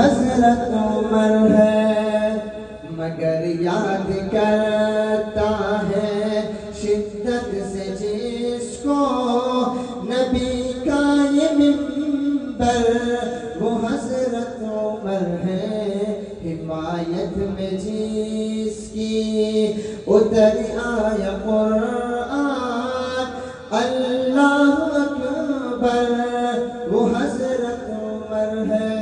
حضرت عمر ہے مگر یاد کرتا ہے شدت سے جس کو نبی کا یہ منبر، وہ حضرت عمر ہے حمایت میں جس کی اتر آیا قرآن اللہ اکبر، وہ حضرت عمر ہے۔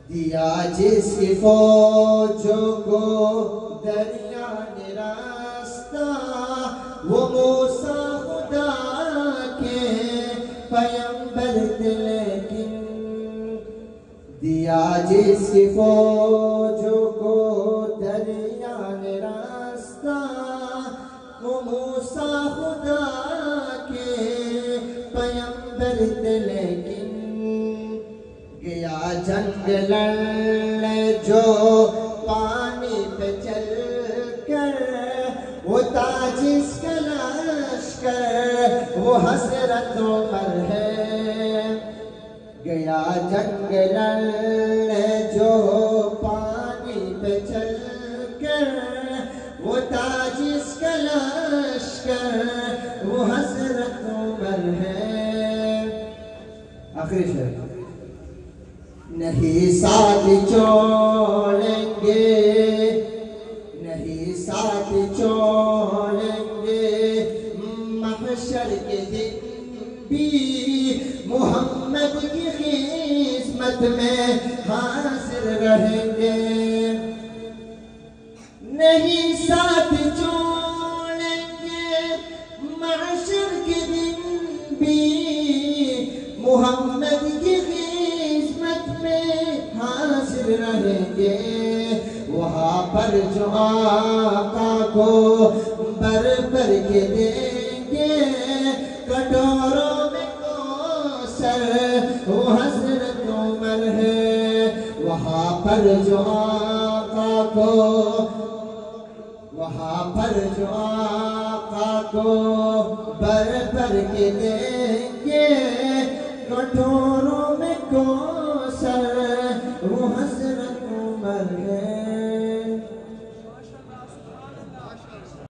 دیا جس کی فوجوں کو دریا نے راستہ، وہ موسیٰ خدا کے پیغمبر تھے لیکن، دیا جس کی فوجوں کو دریا نے راستہ، وہ موسیٰ خدا کے پیغمبر تھے لیکن، گیا جنگ لڑنے جو پانی پہ چل کر، وہ تاج اس کا لشکر، وہ حضرت عمر ہے۔ گیا جنگ لڑنے جو پانی پہ چل کر، وہ تاج اس کا لشکر، وہ حضرت عمر ہے۔ آخری شعر۔ نہیں ساتھ چھوڑیں گے، نہیں ساتھ چھوڑیں گے، محشر کے دن بھی محمد کی خدمت میں حاضر رہیں گے۔ نہیں ساتھ چھوڑیں گے، محشر کے دن بھی محمد کی حاضر رہیں گے، وہاں پر جو آقا کو بر بر کے دیں گے کٹوروں میں کوثر، وہ حضرت عمر ہے۔ وہاں پر جو آقا کو، وہاں پر جو آقا کو بر بر کے دیں گے